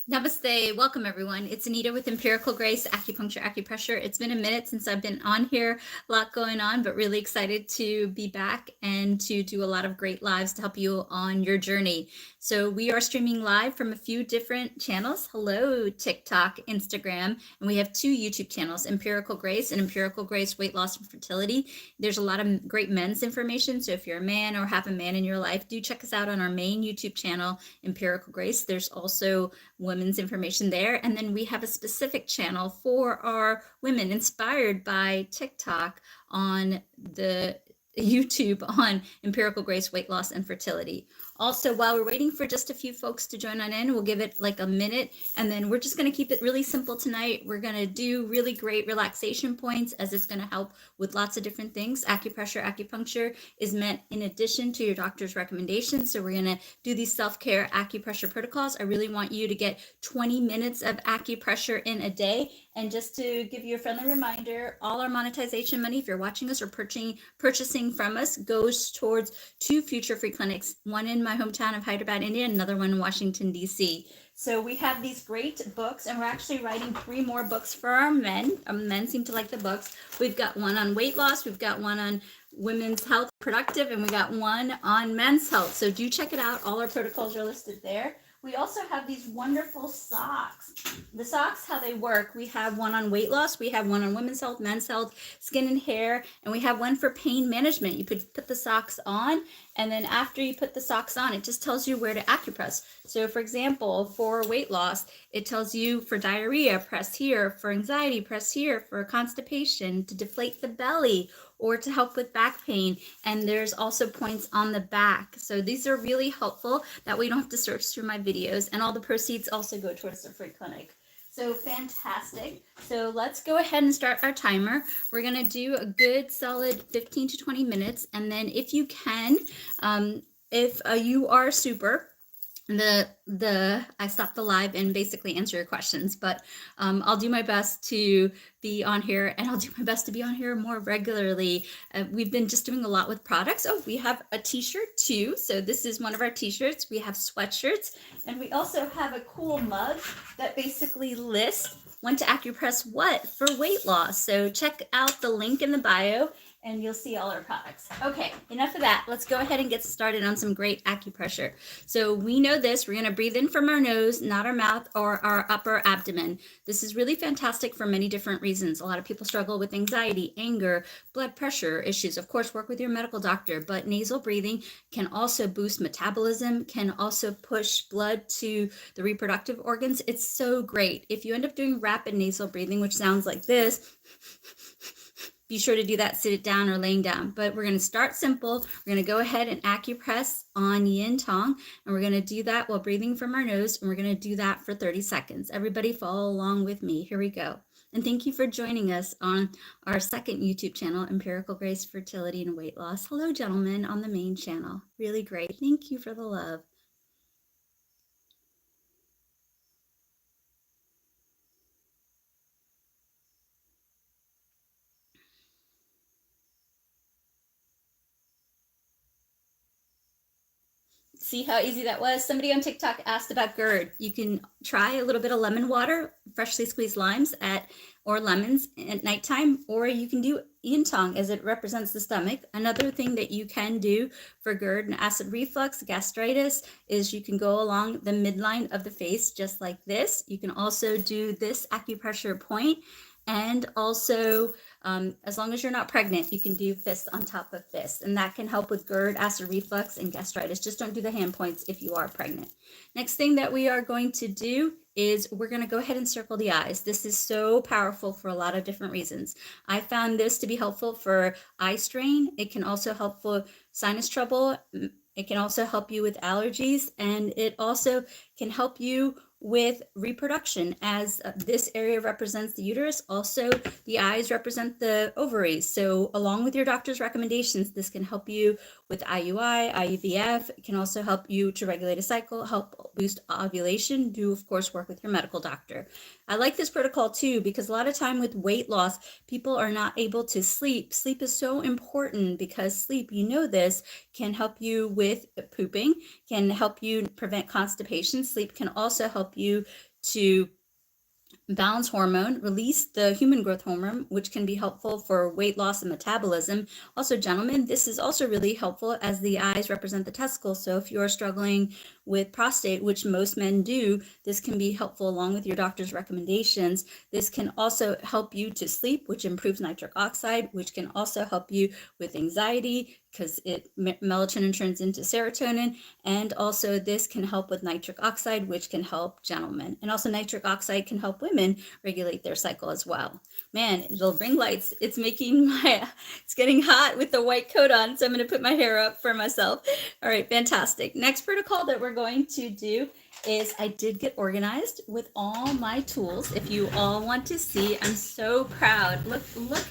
Namaste. Welcome, everyone. It's Anita with Empirical Grace, Acupuncture, Acupressure. It's been a minute since I've been on here, a lot going on, but really excited to be back and to do a lot of great lives to help you on your journey. So we are streaming live from a few different channels. Hello, TikTok, Instagram, and we have two YouTube channels, Empirical Grace and Empirical Grace Weight Loss and Fertility. There's a lot of great men's information. So if you're a man or have a man in your life, do check us out on our main YouTube channel, Empirical Grace. There's also women's information there. And then we have a specific channel for our women inspired by TikTok on the YouTube on Empirical Grace, Weight Loss, and Fertility. Also, while we're waiting for just a few folks to join on in, we'll give it like a minute, and then we're just going to keep it really simple tonight. We're going to do really great relaxation points, as it's going to help with lots of different things. Acupressure, acupuncture is meant in addition to your doctor's recommendations. So we're going to do these self-care acupressure protocols. I really want you to get 20 minutes of acupressure in a day. And just to give you a friendly reminder, all our monetization money, if you're watching us or purchasing from us, goes towards 2 future free clinics, one in my hometown of Hyderabad, India, and another one in Washington, D.C. So we have these great books, and we're actually writing 3 more books for our men. Our men seem to like the books. We've got one on weight loss, we've got one on women's health, productive, and we got one on men's health. So do check it out. All our protocols are listed there. We also have these wonderful socks. The socks, how they work, we have one on weight loss, we have one on women's health, men's health, skin and hair, and we have one for pain management. You put the socks on, and then after you put the socks on, it just tells you where to acupress. So for example, for weight loss, it tells you for diarrhea, press here, for anxiety, press here, for constipation, to deflate the belly, or to help with back pain. And there's also points on the back. So these are really helpful, that way you don't have to search through my videos, and all the proceeds also go towards the free clinic. So fantastic. So let's go ahead and start our timer. We're gonna do a good solid 15 to 20 minutes. And then if you can, if you are super, I stopped the live and basically answer your questions, but I'll do my best to be on here, and I'll do my best to be on here more regularly. We've been just doing a lot with products. Oh, we have a t-shirt too. So this is one of our t-shirts. We have sweatshirts, and we also have a cool mug that basically lists when to acupress what for weight loss. So check out the link in the bio, and you'll see all our products. Okay, enough of that. Let's go ahead and get started on some great acupressure. So we know this, we're gonna breathe in from our nose, not our mouth or our upper abdomen. This is really fantastic for many different reasons. A lot of people struggle with anxiety, anger, blood pressure issues. Of course, work with your medical doctor, but nasal breathing can also boost metabolism, can also push blood to the reproductive organs. It's so great. If you end up doing rapid nasal breathing, which sounds like this, be sure to do that, sit it down or laying down. But we're gonna start simple. We're gonna go ahead and acupress on yin tong, and we're gonna do that while breathing from our nose, and we're gonna do that for 30 seconds. Everybody follow along with me. Here we go. And thank you for joining us on our second YouTube channel, Empirical Grace, Fertility, and Weight Loss. Hello, gentlemen, on the main channel. Really great. Thank you for the love. See how easy that was? Somebody on TikTok asked about GERD. You can try a little bit of lemon water, freshly squeezed limes or lemons at nighttime, or you can do yin tong as it represents the stomach. Another thing that you can do for GERD and acid reflux, gastritis, is you can go along the midline of the face just like this. You can also do this acupressure point, and also as long as you're not pregnant, you can do fist on top of fist, and that can help with GERD, acid reflux, and gastritis. Just don't do the hand points if you are pregnant. Next thing that we are going to do is we're going to go ahead and circle the eyes. This is so powerful for a lot of different reasons. I found this to be helpful for eye strain. It can also help for sinus trouble. It can also help you with allergies, and it also can help you with reproduction, as this area represents the uterus. Also, the eyes represent the ovaries. So along with your doctor's recommendations, this can help you with IUI, IVF. It can also help you to regulate a cycle, help boost ovulation. Do, of course, work with your medical doctor. I like this protocol too, because a lot of time with weight loss, people are not able to sleep. Sleep is so important, because sleep, you know this, can help you with pooping, can help you prevent constipation. Sleep can also help you to balance hormone, release the human growth hormone, which can be helpful for weight loss and metabolism. Also, gentlemen, this is also really helpful as the eyes represent the testicles. So if you're struggling with prostate, which most men do, this can be helpful along with your doctor's recommendations. This can also help you to sleep, which improves nitric oxide, which can also help you with anxiety because melatonin turns into serotonin. And also this can help with nitric oxide, which can help gentlemen. And also nitric oxide can help women regulate their cycle as well. Man, little ring lights, it's getting hot with the white coat on, so I'm going to put my hair up for myself. All right, fantastic. Next protocol that we're going to do is I did get organized with all my tools. If you all want to see, I'm so proud. Look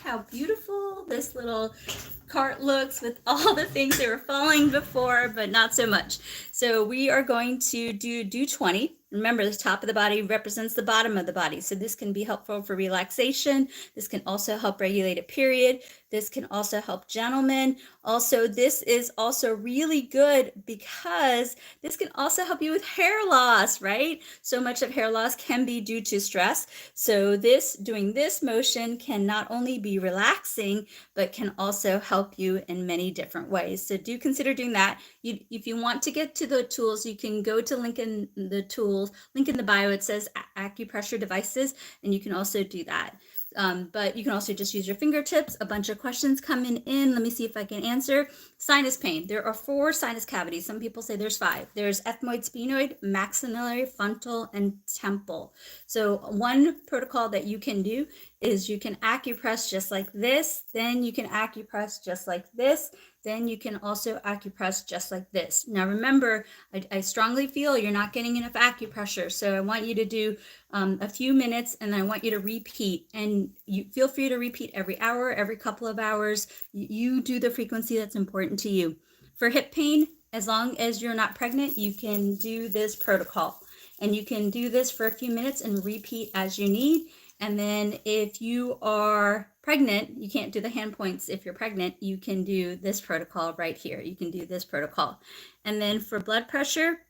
how beautiful this little cart looks with all the things that were falling before, but not so much. So we are going to do 20. Remember, the top of the body represents the bottom of the body. So this can be helpful for relaxation. This can also help regulate a period. This can also help gentlemen. Also, this is also really good because this can also help you with hair loss, right? So much of hair loss can be due to stress. So doing this motion can not only be relaxing, but can also help you in many different ways. So do consider doing that. If you want to get to the tools, you can go to link in the bio. It says acupressure devices, and you can also do that. But you can also just use your fingertips. A bunch of questions coming in. Let me see if I can answer. Sinus pain. There are 4 sinus cavities. Some people say there's 5. There's ethmoid, sphenoid, maxillary, frontal, and temple. So one protocol that you can do is you can acupress just like this. Then you can acupress just like this. Then you can also acupress just like this. Now remember, I strongly feel you're not getting enough acupressure. So I want you to do a few minutes, and I want you to repeat. And you feel free to repeat every hour, every couple of hours. You do the frequency that's important to you. For hip pain, as long as you're not pregnant, you can do this protocol. And you can do this for a few minutes and repeat as you need. And then if you are pregnant, you can't do the hand points. If you're pregnant, you can do this protocol right here. You can do this protocol. And then for blood pressure,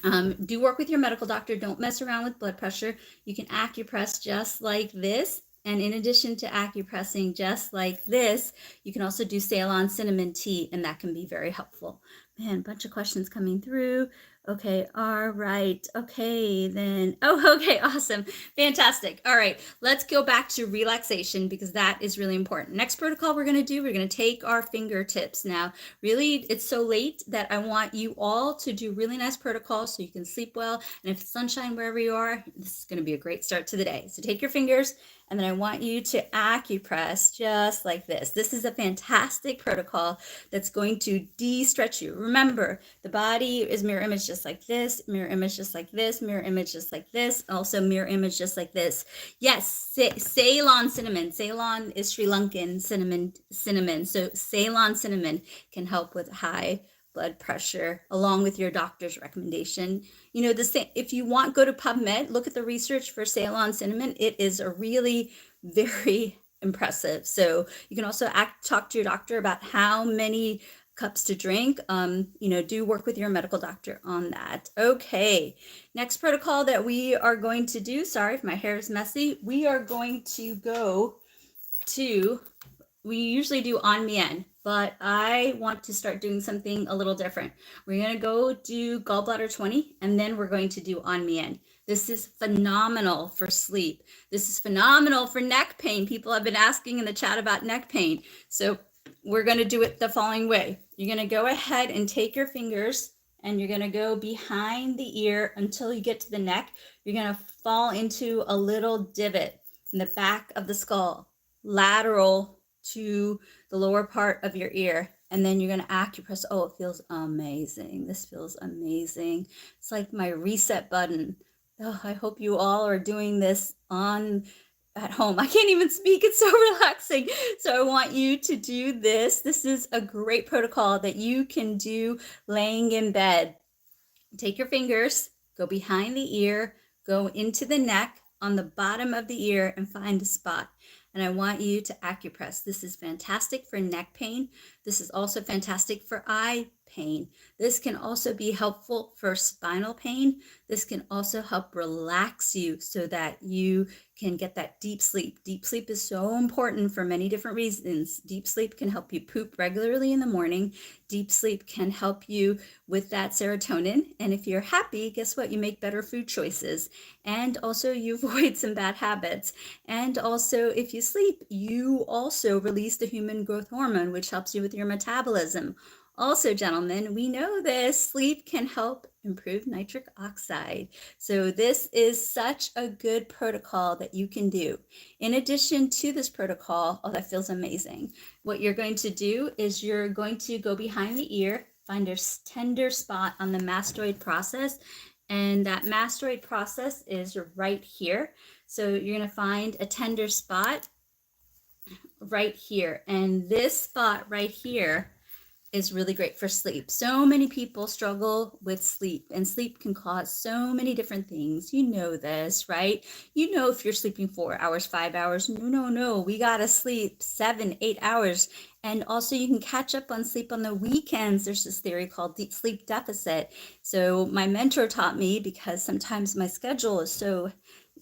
do work with your medical doctor. Don't mess around with blood pressure. You can acupress just like this. And in addition to acupressing just like this, you can also do Ceylon cinnamon tea, and that can be very helpful. Man, a bunch of questions coming through. Okay, all right. Okay, then. Oh, okay, awesome. Fantastic. All right, let's go back to relaxation because that is really important. Next protocol we're going to take our fingertips. Now, really, it's so late that I want you all to do really nice protocols so you can sleep well. And if it's sunshine wherever you are, this is going to be a great start to the day. So take your fingers, and then I want you to acupress just like this. This is a fantastic protocol that's going to de-stretch you. Remember, the body is mirror image just like this, mirror image just like this, mirror image just like this, also mirror image just like this. Yes, Ceylon cinnamon. Ceylon is Sri Lankan cinnamon. So Ceylon cinnamon can help with high blood pressure along with your doctor's recommendation. You know, if you want, go to PubMed, look at the research for Ceylon cinnamon. It is a really very impressive. So you can also talk to your doctor about how many cups to drink. Do work with your medical doctor on that. Okay, next protocol that we are going to do, sorry if my hair is messy, we are going to go to, we usually do on mien, but I want to start doing something a little different. We're going to go do gallbladder 20, and then we're going to do on mien. This is phenomenal for sleep. This is phenomenal for neck pain. People have been asking in the chat about neck pain. So we're going to do it the following way. You're going to go ahead and take your fingers, and you're going to go behind the ear until you get to the neck. You're going to fall into a little divot in the back of the skull, lateral to the lower part of your ear, and then you're going to acupress. Oh, it feels amazing. This feels amazing. It's like my reset button. Oh, I hope you all are doing this at home. I can't even speak. It's so relaxing. So I want you to do this. This is a great protocol that you can do laying in bed. Take your fingers, go behind the ear, go into the neck on the bottom of the ear, and find a spot. And I want you to acupress. This is fantastic for neck pain. This is also fantastic for eye pain. This can also be helpful for spinal pain. This can also help relax you so that you can get that deep sleep. Deep sleep is so important for many different reasons. Deep sleep can help you poop regularly in the morning. Deep sleep can help you with that serotonin. And if you're happy, guess what? You make better food choices. And also you avoid some bad habits. And also if you sleep, you also release the human growth hormone, which helps you with your metabolism. Also, gentlemen, we know this, sleep can help improve nitric oxide. So this is such a good protocol that you can do. In addition to this protocol, oh, that feels amazing. What you're going to do is you're going to go behind the ear, find a tender spot on the mastoid process, and that mastoid process is right here. So you're going to find a tender spot right here, and this spot right here is really great for sleep. So many people struggle with sleep, and sleep can cause so many different things. You know this, right? You know, if you're sleeping 4 hours, 5 hours, no, we gotta sleep 7, 8 hours. And also you can catch up on sleep on the weekends. There's this theory called deep sleep deficit. So my mentor taught me, because sometimes my schedule is so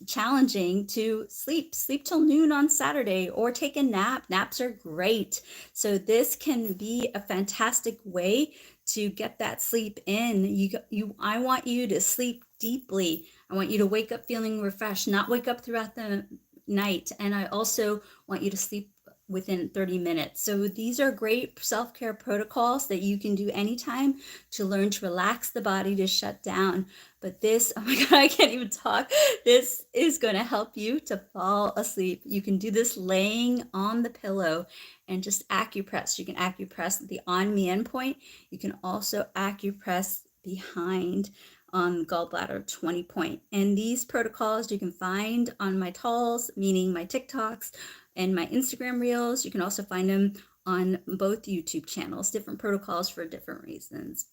challenging, to sleep till noon on Saturday, or take a nap. Naps are great. So this can be a fantastic way to get that sleep in. I want you to sleep deeply. I want you to wake up feeling refreshed, not wake up throughout the night. And I also want you to sleep within 30 minutes. So these are great self-care protocols that you can do anytime to learn to relax the body, to shut down. But this, oh my God, I can't even talk. This is going to help you to fall asleep. You can do this laying on the pillow and just acupress. You can acupress the on me endpoint. You can also acupress behind on gallbladder 20 point. And these protocols you can find on my talls, meaning my TikToks and my Instagram reels. You can also find them on both YouTube channels, different protocols for different reasons.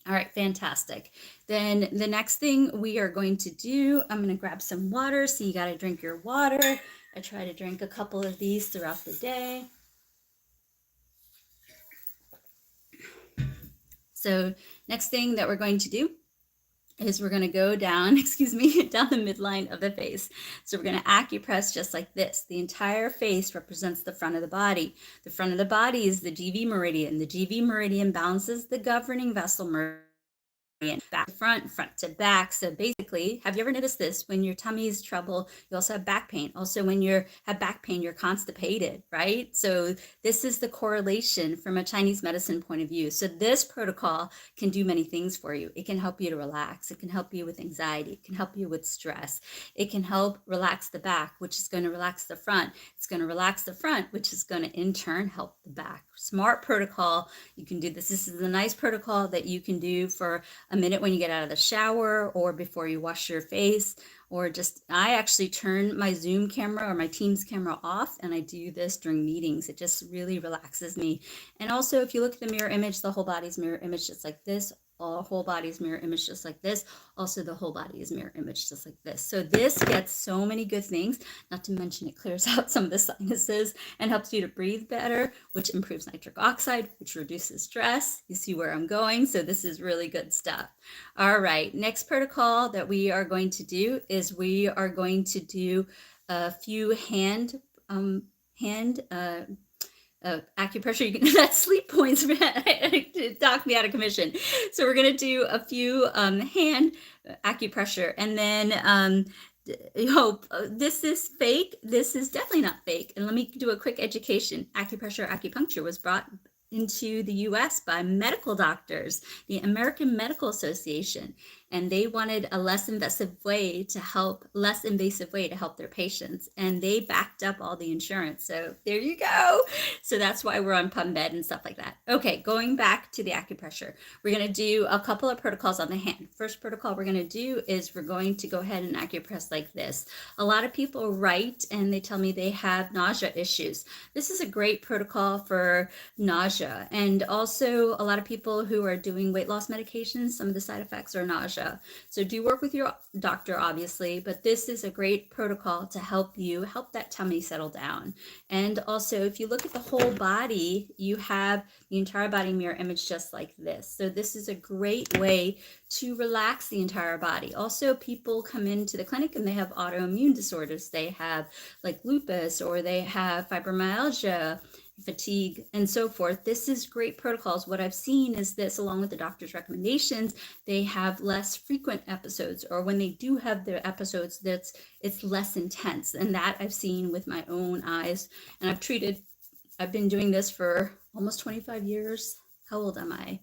All right, fantastic. Then the next thing we are going to do, I'm going to grab some water. So you got to drink your water. I try to drink a couple of these throughout the day. So next thing that we're going to do is we're going to go down, down the midline of the face. So we're going to acupress just like this. The entire face represents the front of the body. The front of the body is the GV meridian. The GV meridian balances the governing vessel meridian. Back to front, front to back. So basically, have you ever noticed this? When your tummy is trouble, you also have back pain. Also, when you have back pain, you're constipated, right? So this is the correlation from a Chinese medicine point of view. So this protocol can do many things for you. It can help you to relax. It can help you with anxiety. It can help you with stress. It can help relax the back, which is going to relax the front. It's going to relax the front, which is going to in turn help the back. Smart protocol. You can do this. This is a nice protocol that you can do for a minute when you get out of the shower, or before you wash your face, or just, I actually turn my Zoom camera or my Teams camera off, and I do this during meetings. It just really relaxes me. And also, if you look at the mirror image, the whole body's mirror image just like this. Whole body's mirror image just like this. Also, the whole body is mirror image just like this. So this gets so many good things, not to mention it clears out some of the sinuses and helps you to breathe better, which improves nitric oxide, which reduces stress. You see where I'm going? So this is really good stuff. All right, next protocol that we are going to do is we are going to do a few hand acupressure. You can, that's sleep points. It knocked me out of commission. So we're going to do a few hand acupressure, and then this is fake. This is definitely not fake. And let me do a quick education. Acupuncture was brought into the US by medical doctors, the American Medical Association, and they wanted a less invasive way to help their patients, and they backed up all the insurance. So there you go. So that's why we're on PubMed and stuff like that. Okay, going back to the acupressure, we're going to do a couple of protocols on the hand. First protocol we're going to do is we're going to go ahead and acupress like this. A lot of people write and they tell me they have nausea issues. This is a great protocol for nausea, and also a lot of people who are doing weight loss medications, some of the side effects are nausea. fascia. So do work with your doctor, obviously, but this is a great protocol to help that tummy settle down. And also, if you look at the whole body, you have the entire body mirror image just like this. So this is a great way to relax the entire body. Also, people come into the clinic and they have autoimmune disorders. They have like lupus, or they have fibromyalgia, fatigue, and so forth. This is great protocols. What I've seen is this, along with the doctor's recommendations, they have less frequent episodes, or when they do have their episodes, it's less intense. And that I've seen with my own eyes. And I've been doing this for almost 25 years. How old am I?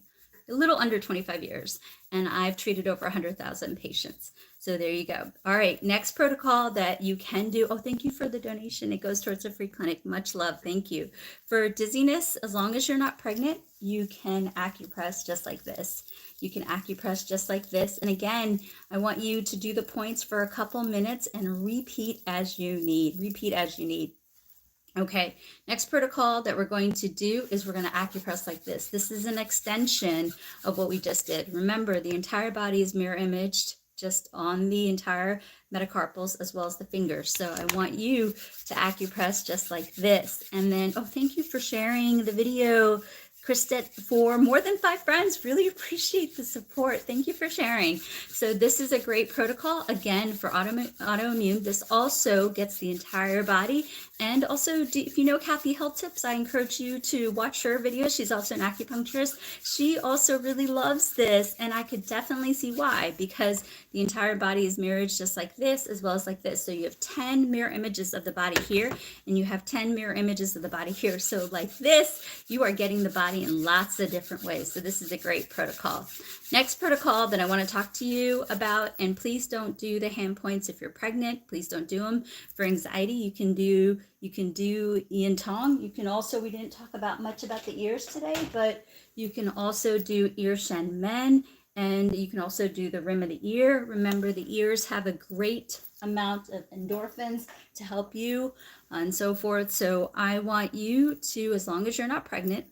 A little under 25 years, and I've treated over 100,000 patients. So there you go. All right, next protocol that you can do. Oh, thank you for the donation. It goes towards a free clinic. Much love. Thank you. For dizziness, as long as you're not pregnant, you can acupress just like this. You can acupress just like this. And again, I want you to do the points for a couple minutes and repeat as you need. Repeat as you need. Okay, next protocol that we're going to do is we're going to acupress like this. This is an extension of what we just did. Remember, the entire body is mirror imaged just on the entire metacarpals as well as the fingers. So I want you to acupress just like this. And then, oh, thank you for sharing the video, Christette, for more than 5 friends. Really appreciate the support. Thank you for sharing. So this is a great protocol, again, for autoimmune. This also gets the entire body. And also, if you know Kathy Health Tips, I encourage you to watch her videos. She's also an acupuncturist. She also really loves this, and I could definitely see why, because the entire body is mirrored just like this, as well as like this. So you have 10 mirror images of the body here, and you have 10 mirror images of the body here. So like this, you are getting the body in lots of different ways. So this is a great protocol. Next protocol that I want to talk to you about, and please don't do the hand points if you're pregnant. Please don't do them. For anxiety, you can do Yin Tong. You can also, we didn't talk about much about the ears today, but you can also do ear shen men, and you can also do the rim of the ear. Remember, the ears have a great amount of endorphins to help you and so forth. So I want you to, as long as you're not pregnant,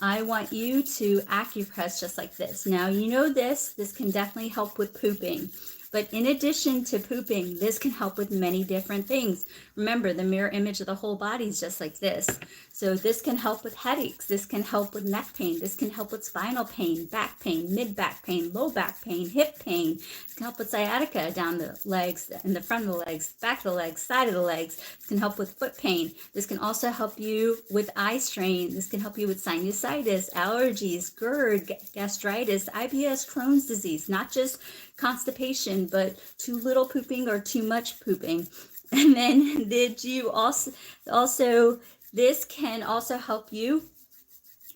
I want you to acupress just like this. Now, you know this can definitely help with pooping. But in addition to pooping, this can help with many different things. Remember, the mirror image of the whole body is just like this. So this can help with headaches. This can help with neck pain. This can help with spinal pain, back pain, mid-back pain, low back pain, hip pain. It can help with sciatica down the legs, in the front of the legs, back of the legs, side of the legs. This can help with foot pain. This can also help you with eye strain. This can help you with sinusitis, allergies, GERD, gastritis, IBS, Crohn's disease, not just constipation, but too little pooping or too much pooping. And then did you also this can also help you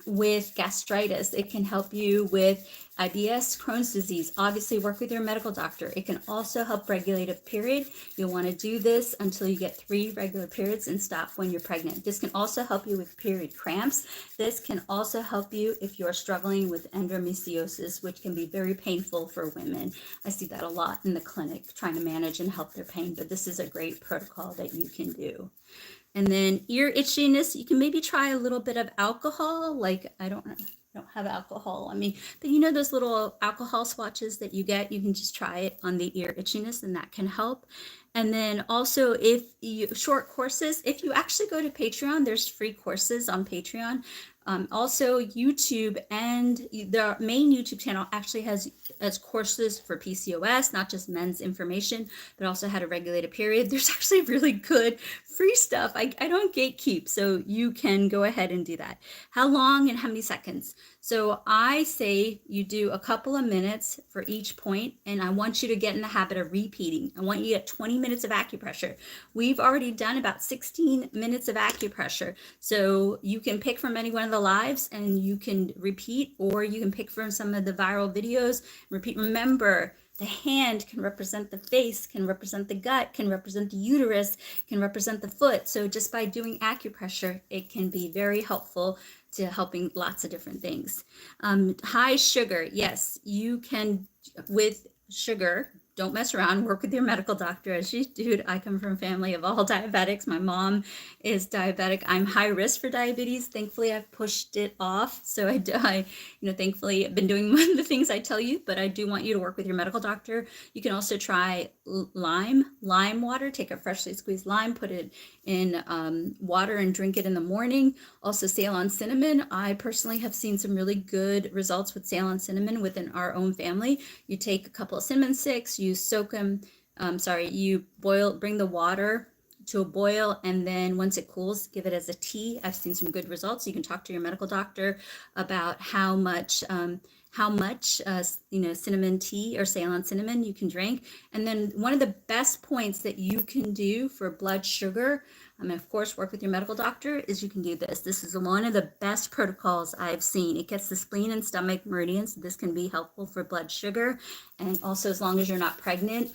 with gastritis. It can help you with IBS, Crohn's disease. Obviously, work with your medical doctor. It can also help regulate a period. You'll want to do this until you get 3 regular periods and stop when you're pregnant. This can also help you with period cramps. This can also help you if you're struggling with endometriosis, which can be very painful for women. I see that a lot in the clinic, trying to manage and help their pain, but this is a great protocol that you can do. And then ear itchiness, you can maybe try a little bit of alcohol. Like, I don't have alcohol on me, but you know those little alcohol swatches that you get, you can just try it on the ear itchiness, and that can help. And then also, if you short courses, if you actually go to Patreon, there's free courses on Patreon. Also, YouTube, and the main YouTube channel actually has courses for PCOS, not just men's information, but also how to regulate a period. There's actually really good free stuff. I don't gatekeep, so you can go ahead and do that. How long and how many seconds? So I say you do a couple of minutes for each point, and I want you to get in the habit of repeating. I want you to get 20 minutes of acupressure. We've already done about 16 minutes of acupressure. So you can pick from any one of the lives and you can repeat, or you can pick from some of the viral videos, repeat. Remember, the hand can represent the face, can represent the gut, can represent the uterus, can represent the foot. So just by doing acupressure, it can be very helpful to helping lots of different things. High sugar, yes, you can, with sugar, don't mess around, work with your medical doctor. As you, dude, I come from a family of all diabetics. My mom is diabetic. I'm high risk for diabetes. Thankfully, I've pushed it off. So thankfully I've been doing the things I tell you, but I do want you to work with your medical doctor. You can also try lime water. Take a freshly squeezed lime, put it in water and drink it in the morning. Also Ceylon cinnamon. I personally have seen some really good results with Ceylon cinnamon within our own family. You take a couple of cinnamon sticks, you soak them, you bring the water to a boil, and then once it cools, give it as a tea. I've seen some good results. You can talk to your medical doctor about how much cinnamon tea or Ceylon cinnamon you can drink. And then one of the best points that you can do for blood sugar, of course, work with your medical doctor, is you can do this. This is one of the best protocols I've seen. It gets the spleen and stomach meridians. This can be helpful for blood sugar. And also, as long as you're not pregnant,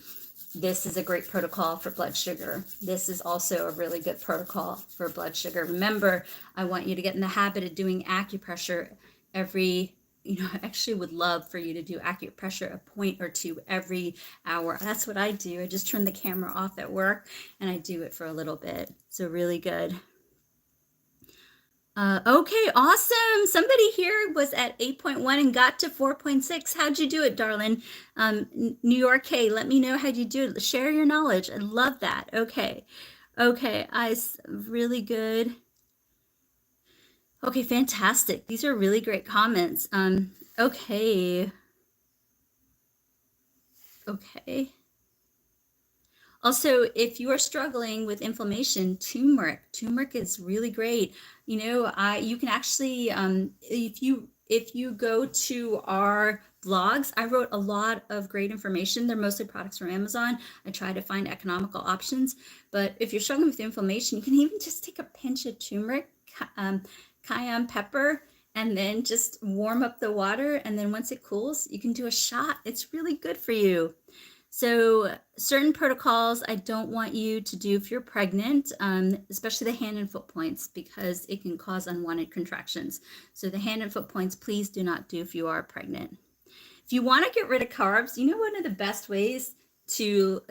this is a great protocol for blood sugar. This is also a really good protocol for blood sugar. Remember, I want you to get in the habit of doing acupressure every, I actually would love for you to do acupressure a point or two every hour. That's what I do. I just turn the camera off at work and I do it for a little bit. So really good. Okay, awesome. Somebody here was at 8.1 and got to 4.6. How'd you do it, darling? New York, hey, let me know how'd you do it. Share your knowledge. I love that. Okay, really good. Okay, fantastic. These are really great comments. Okay. Also, if you are struggling with inflammation, turmeric is really great. You can actually, if you go to our blogs, I wrote a lot of great information. They're mostly products from Amazon. I try to find economical options, but if you're struggling with inflammation, you can even just take a pinch of turmeric, cayenne pepper, and then just warm up the water. And then once it cools, you can do a shot. It's really good for you. So certain protocols I don't want you to do if you're pregnant, especially the hand and foot points, because it can cause unwanted contractions. So the hand and foot points, please do not do if you are pregnant. If you want to get rid of carbs, one of the best ways to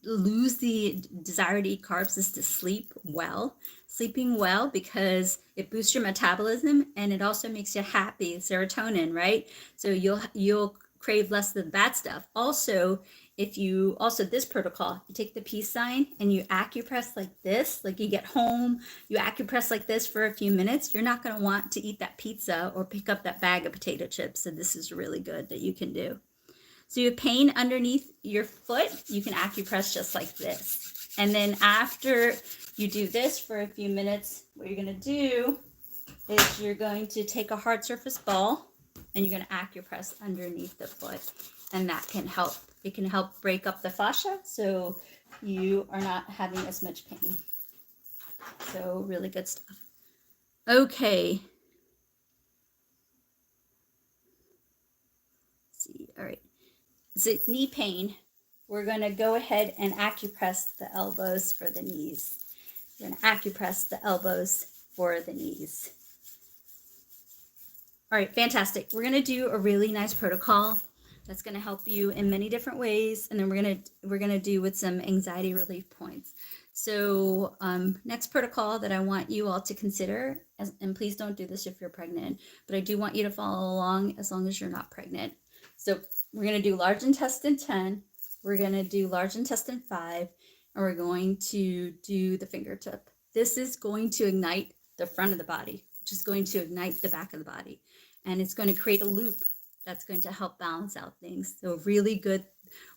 lose the desire to eat carbs is to sleep well. Sleeping well, because it boosts your metabolism and it also makes you happy, serotonin, right? So you'll crave less of the bad stuff. Also, this protocol, you take the peace sign and you acupress like this, like you get home, you acupress like this for a few minutes. You're not going to want to eat that pizza or pick up that bag of potato chips. So this is really good that you can do. So you have pain underneath your foot, you can acupress just like this. And then after you do this for a few minutes, what you're going to do is you're going to take a hard surface ball and you're going to acupress underneath the foot. And that can help. It can help break up the fascia so you are not having as much pain. So really good stuff. Okay. Let's see. All right. So knee pain. We're going to go ahead and acupress the elbows for the knees. We're going to acupress the elbows for the knees. All right, fantastic. We're going to do a really nice protocol that's going to help you in many different ways, and then we're going to do with some anxiety relief points. So next protocol that I want you all to consider, and please don't do this if you're pregnant, but I do want you to follow along as long as you're not pregnant. So we're going to do large intestine 10, we're going to do large intestine 5, and we're going to do the fingertip. This is going to ignite the front of the body, which is going to ignite the back of the body. And it's going to create a loop that's going to help balance out things. So really good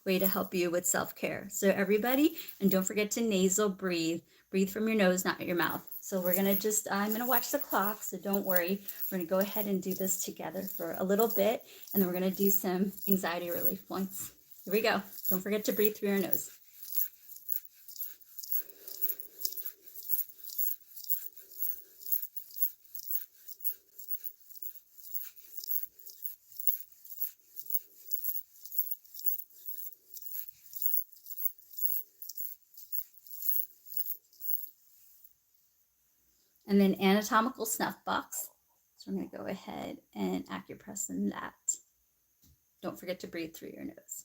way to help you with self-care. So everybody, and don't forget to nasal breathe. Breathe from your nose, not your mouth. So we're going to I'm going to watch the clock, so don't worry. We're going to go ahead and do this together for a little bit, and then we're going to do some anxiety relief points. Here we go. Don't forget to breathe through your nose. And then anatomical snuff box. So I'm going to go ahead and acupress in that. Don't forget to breathe through your nose.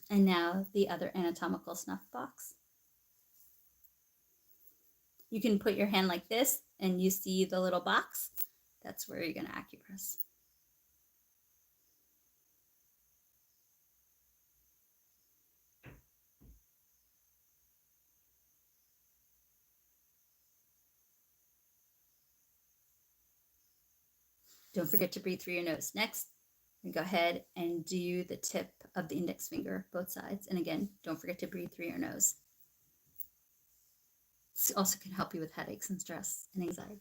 And now the other anatomical snuff box. You can put your hand like this and you see the little box. That's where you're going to acupress. Don't forget to breathe through your nose. Next, go ahead and do the tip of the index finger, both sides. And again, don't forget to breathe through your nose. This also can help you with headaches and stress and anxiety.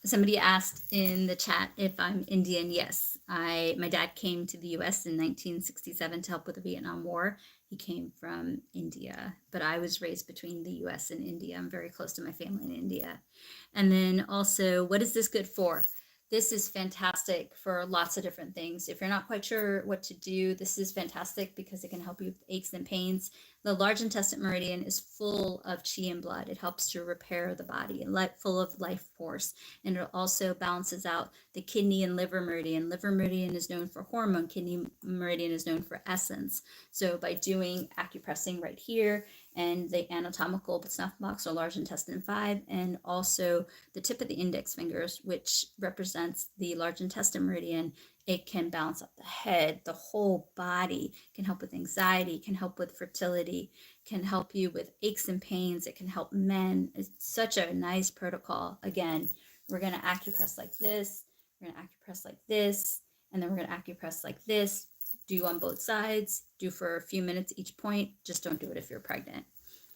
Somebody asked in the chat if I'm Indian. Yes, my dad came to the US in 1967 to help with the Vietnam War. He came from India, but I was raised between the US and India. I'm very close to my family in India. And then also, what is this good for? This is fantastic for lots of different things. If you're not quite sure what to do, this is fantastic because it can help you with aches and pains. The large intestine meridian is full of chi and blood. It helps to repair the body and full of life force. And it also balances out the kidney and liver meridian. Liver meridian is known for hormone. Kidney meridian is known for essence. So by doing acupressing right here and the anatomical snuff box or large intestine 5, and also the tip of the index fingers, which represents the large intestine meridian, it can balance out the head, the whole body, can help with anxiety, can help with fertility, can help you with aches and pains. It can help men. It's such a nice protocol. Again, we're going to acupress like this, we're going to acupress like this, and then we're going to acupress like this. Do on both sides, do for a few minutes each point. Just don't do it if you're pregnant.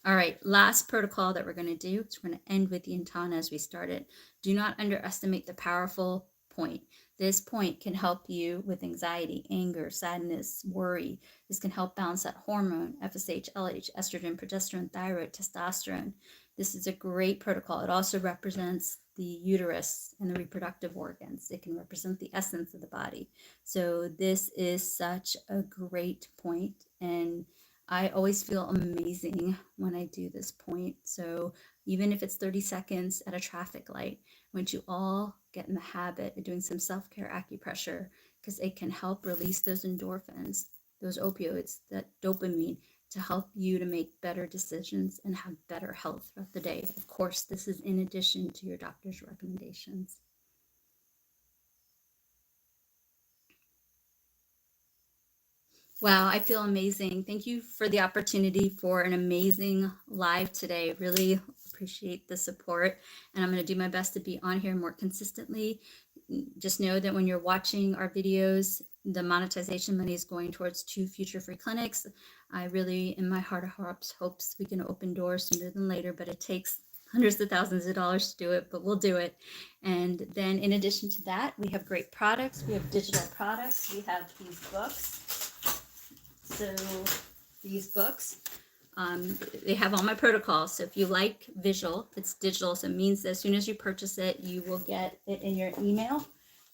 All right, last protocol that we're going to do is we're going to end with the intana as we started. Do not underestimate the powerful point. This point can help you with anxiety, anger, sadness, worry. This can help balance that hormone, FSH, LH, estrogen, progesterone, thyroid, testosterone. This is a great protocol. It also represents the uterus and the reproductive organs. It can represent the essence of the body. So this is such a great point, and I always feel amazing when I do this point. So even if it's 30 seconds at a traffic light, I want you all get in the habit of doing some self-care acupressure, because it can help release those endorphins, those opioids, that dopamine, to help you to make better decisions and have better health throughout the day. Of course, this is in addition to your doctor's recommendations. Wow, I feel amazing. Thank you for the opportunity for an amazing live today. Really appreciate the support, and I'm going to do my best to be on here more consistently. Just know that when you're watching our videos, the monetization money is going towards 2 future free clinics. I really, in my heart of hearts, hopes we can open doors sooner than later, but it takes hundreds of thousands of dollars to do it, but we'll do it. And then in addition to that, we have great products. We have digital products. We have these books. So these books, they have all my protocols. So if you like visual, it's digital. So it means that as soon as you purchase it, you will get it in your email.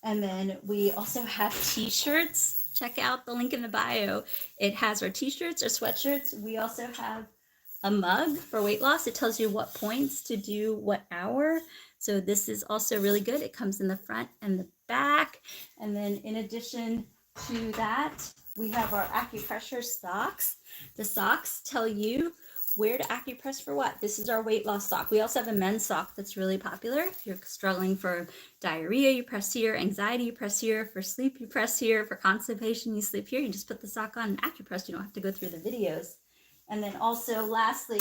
And then we also have t-shirts. Check out the link in the bio. It has our t-shirts, our sweatshirts. We also have a mug for weight loss. It tells you what points to do what hour. So this is also really good. It comes in the front and the back. And then in addition to that, we have our acupressure socks. The socks tell you where to acupress for what. This is our weight loss sock. We also have a men's sock that's really popular. If you're struggling for diarrhea, you press here. Anxiety, you press here. For sleep, you press here. For constipation, you sleep here. You just put the sock on and acupress. You don't have to go through the videos. And then also, lastly,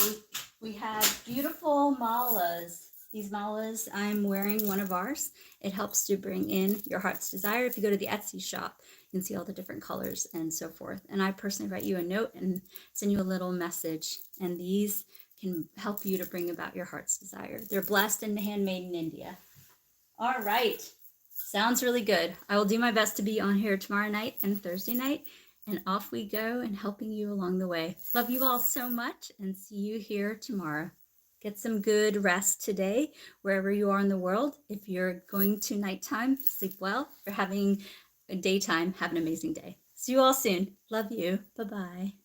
we have beautiful malas. These malas, I'm wearing one of ours. It helps to bring in your heart's desire. If you go to the Etsy shop, you can see all the different colors and so forth. And I personally write you a note and send you a little message. And these can help you to bring about your heart's desire. They're blessed and handmade in India. All right. Sounds really good. I will do my best to be on here tomorrow night and Thursday night. And off we go and helping you along the way. Love you all so much and see you here tomorrow. Get some good rest today, wherever you are in the world. If you're going to nighttime, sleep well. If you're having a daytime, have an amazing day. See you all soon. Love you. Bye-bye.